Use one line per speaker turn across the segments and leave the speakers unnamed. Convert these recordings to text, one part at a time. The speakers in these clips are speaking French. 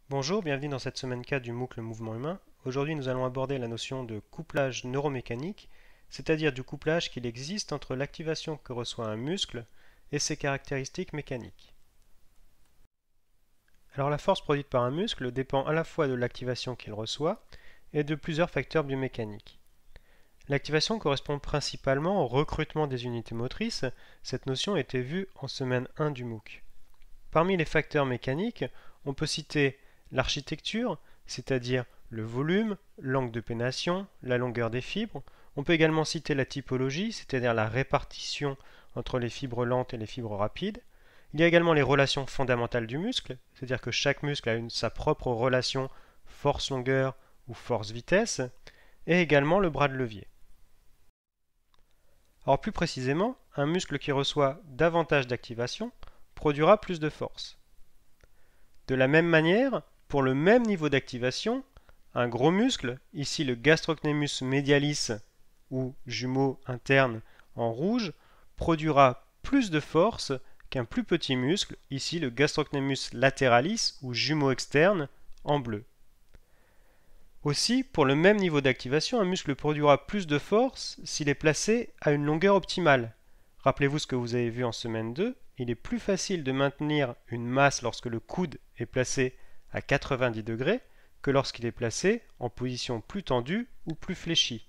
Bonjour, bienvenue dans cette semaine 4 du MOOC Le Mouvement Humain. Aujourd'hui, nous allons aborder la notion de couplage neuromécanique, c'est-à-dire du couplage qu'il existe entre l'activation que reçoit un muscle et ses caractéristiques mécaniques. Alors la force produite par un muscle dépend à la fois de l'activation qu'il reçoit et de plusieurs facteurs biomécaniques. L'activation correspond principalement au recrutement des unités motrices. Cette notion a été vue en semaine 1 du MOOC. Parmi les facteurs mécaniques, on peut citer l'architecture, c'est-à-dire le volume, l'angle de pénétration, la longueur des fibres. On peut également citer la typologie, c'est-à-dire la répartition entre les fibres lentes et les fibres rapides. Il y a également les relations fondamentales du muscle, c'est-à-dire que chaque muscle a sa propre relation force-longueur ou force-vitesse, et également le bras de levier. Alors plus précisément, un muscle qui reçoit davantage d'activation produira plus de force. De la même manière, pour le même niveau d'activation, un gros muscle, ici le gastrocnemius medialis ou jumeau interne en rouge, produira plus de force qu'un plus petit muscle, ici le gastrocnemius lateralis ou jumeau externe en bleu. Aussi, pour le même niveau d'activation, un muscle produira plus de force s'il est placé à une longueur optimale. Rappelez-vous ce que vous avez vu en semaine 2, il est plus facile de maintenir une masse lorsque le coude est placé à 90 degrés que lorsqu'il est placé en position plus tendue ou plus fléchie.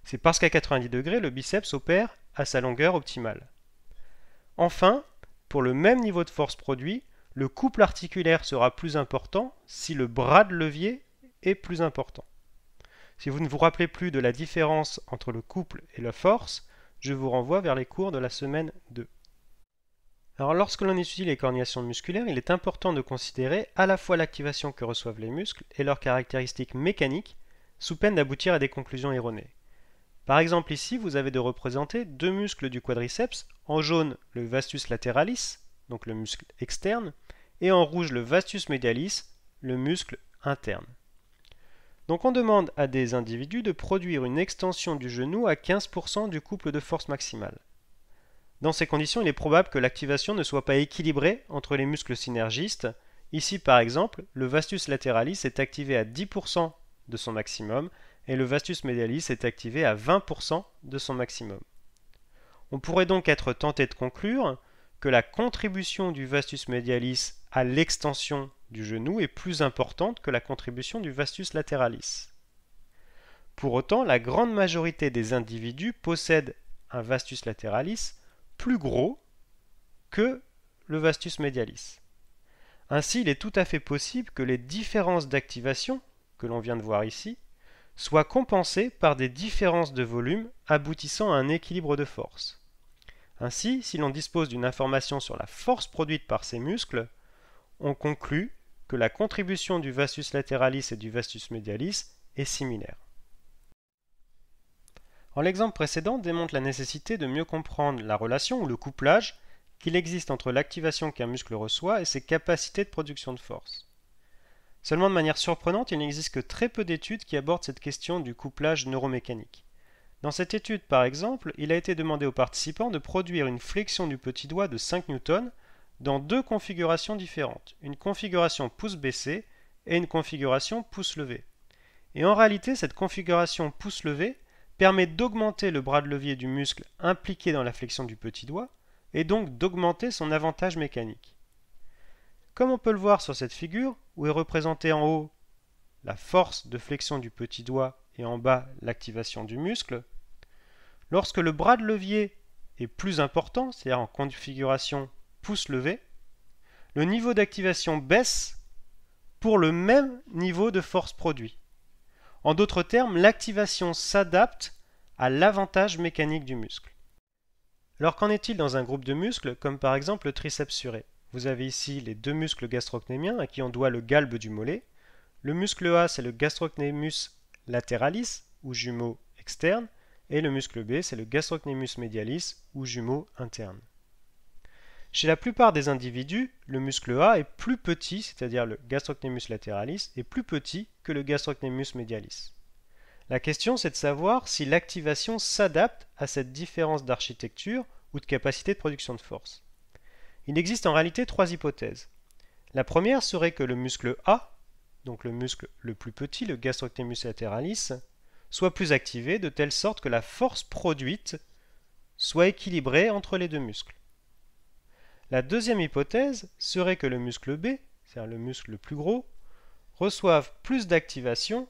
C'est parce qu'à 90 degrés, le biceps opère à sa longueur optimale. Enfin, pour le même niveau de force produit, le couple articulaire sera plus important si le bras de levier est plus important. Si vous ne vous rappelez plus de la différence entre le couple et la force, je vous renvoie vers les cours de la semaine 2. Alors lorsque l'on étudie les coordinations musculaires, il est important de considérer à la fois l'activation que reçoivent les muscles et leurs caractéristiques mécaniques, sous peine d'aboutir à des conclusions erronées. Par exemple ici, vous avez de représenter deux muscles du quadriceps, en jaune le vastus lateralis, donc le muscle externe, et en rouge le vastus medialis, le muscle interne. Donc on demande à des individus de produire une extension du genou à 15% du couple de force maximale. Dans ces conditions, il est probable que l'activation ne soit pas équilibrée entre les muscles synergistes. Ici par exemple, le vastus lateralis est activé à 10% de son maximum et le vastus medialis est activé à 20% de son maximum. On pourrait donc être tenté de conclure que la contribution du vastus medialis à l'extension du genou est plus importante que la contribution du vastus lateralis. Pour autant, la grande majorité des individus possèdent un vastus lateralis plus gros que le vastus medialis. Ainsi, il est tout à fait possible que les différences d'activation, que l'on vient de voir ici, soient compensées par des différences de volume aboutissant à un équilibre de force. Ainsi, si l'on dispose d'une information sur la force produite par ces muscles, on conclut que la contribution du vastus lateralis et du vastus medialis est similaire. L'exemple précédent démontre la nécessité de mieux comprendre la relation ou le couplage qu'il existe entre l'activation qu'un muscle reçoit et ses capacités de production de force. Seulement de manière surprenante, il n'existe que très peu d'études qui abordent cette question du couplage neuromécanique. Dans cette étude, par exemple, il a été demandé aux participants de produire une flexion du petit doigt de 5 newtons dans deux configurations différentes, une configuration pouce baissé et une configuration pouce levé. Et en réalité, cette configuration pouce levé permet d'augmenter le bras de levier du muscle impliqué dans la flexion du petit doigt et donc d'augmenter son avantage mécanique. Comme on peut le voir sur cette figure, où est représentée en haut la force de flexion du petit doigt et en bas l'activation du muscle, lorsque le bras de levier est plus important, c'est-à-dire en configuration pouce levé, le niveau d'activation baisse pour le même niveau de force produit. En d'autres termes, l'activation s'adapte à l'avantage mécanique du muscle. Alors qu'en est-il dans un groupe de muscles, comme par exemple le triceps suré? Vous avez ici les deux muscles gastrocnémiens à qui on doit le galbe du mollet. Le muscle A, c'est le gastrocnémus lateralis, ou jumeau externe, et le muscle B, c'est le gastrocnémus medialis, ou jumeau interne. Chez la plupart des individus, le muscle A est plus petit, c'est-à-dire le gastrocnémus lateralis, est plus petit que le gastrocnémus medialis. La question, c'est de savoir si l'activation s'adapte à cette différence d'architecture ou de capacité de production de force. Il existe en réalité trois hypothèses. La première serait que le muscle A donc le muscle le plus petit, le gastrocnemius lateralis, soit plus activé de telle sorte que la force produite soit équilibrée entre les deux muscles. La deuxième hypothèse serait que le muscle B, c'est-à-dire le muscle le plus gros, reçoive plus d'activation,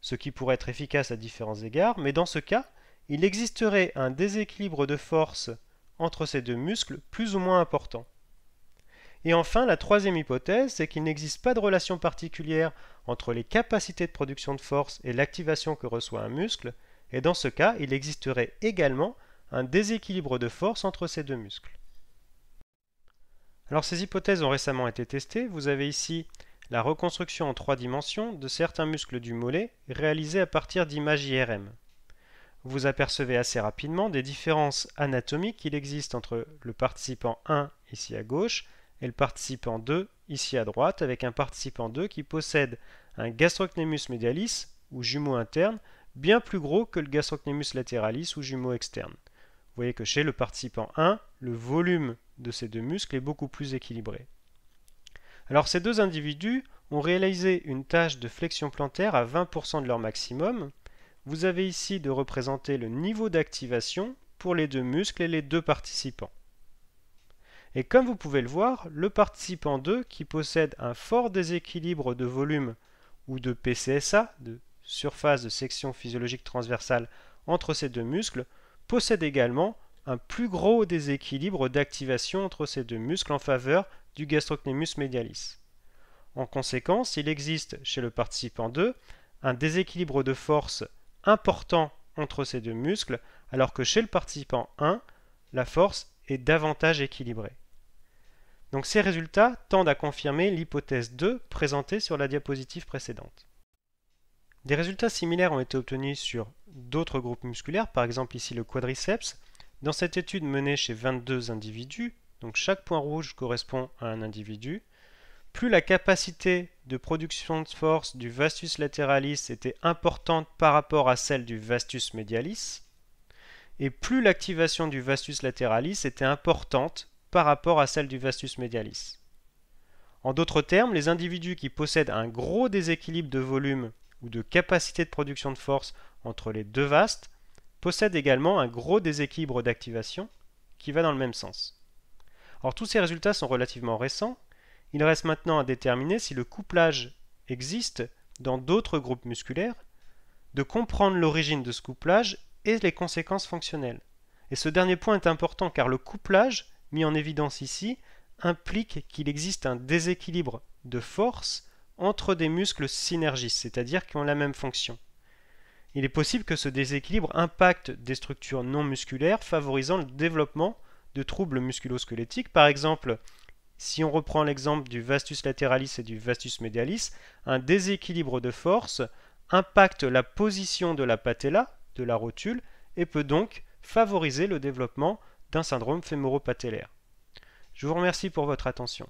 ce qui pourrait être efficace à différents égards, mais dans ce cas, il existerait un déséquilibre de force entre ces deux muscles plus ou moins important. Et enfin, la troisième hypothèse, c'est qu'il n'existe pas de relation particulière entre les capacités de production de force et l'activation que reçoit un muscle, et dans ce cas, il existerait également un déséquilibre de force entre ces deux muscles. Alors ces hypothèses ont récemment été testées. Vous avez ici la reconstruction en 3 dimensions de certains muscles du mollet réalisée à partir d'images IRM. Vous apercevez assez rapidement des différences anatomiques qu'il existe entre le participant 1 ici à gauche et le participant 2 ici à droite, avec un participant 2 qui possède un gastrocnemius medialis ou jumeau interne bien plus gros que le gastrocnemius lateralis ou jumeau externe. Vous voyez que chez le participant 1, le volume de ces deux muscles est beaucoup plus équilibré. Alors ces deux individus ont réalisé une tâche de flexion plantaire à 20% de leur maximum. Vous avez ici de représenter le niveau d'activation pour les deux muscles et les deux participants. Et comme vous pouvez le voir, le participant 2, qui possède un fort déséquilibre de volume ou de PCSA, de surface de section physiologique transversale entre ces deux muscles, possède également un plus gros déséquilibre d'activation entre ces deux muscles en faveur du gastrocnemius medialis. En conséquence, il existe chez le participant 2 un déséquilibre de force important entre ces deux muscles, alors que chez le participant 1, la force est davantage équilibrée. Donc ces résultats tendent à confirmer l'hypothèse 2 présentée sur la diapositive précédente. Des résultats similaires ont été obtenus sur d'autres groupes musculaires, par exemple ici le quadriceps. Dans cette étude menée chez 22 individus, donc chaque point rouge correspond à un individu, plus la capacité de production de force du vastus lateralis était importante par rapport à celle du vastus medialis, et plus l'activation du vastus lateralis était importante par rapport à celle du vastus medialis. En d'autres termes, les individus qui possèdent un gros déséquilibre de volume ou de capacité de production de force entre les deux vastes possèdent également un gros déséquilibre d'activation qui va dans le même sens. Or, tous ces résultats sont relativement récents. Il reste maintenant à déterminer si le couplage existe dans d'autres groupes musculaires, de comprendre l'origine de ce couplage et les conséquences fonctionnelles. Et ce dernier point est important car le couplage, mis en évidence ici, implique qu'il existe un déséquilibre de force entre des muscles synergistes, c'est-à-dire qui ont la même fonction. Il est possible que ce déséquilibre impacte des structures non musculaires, favorisant le développement de troubles musculo-squelettiques. Par exemple, si on reprend l'exemple du vastus lateralis et du vastus medialis, un déséquilibre de force impacte la position de la patella, de la rotule, et peut donc favoriser le développement d'un syndrome fémoro-patellaire. Je vous remercie pour votre attention.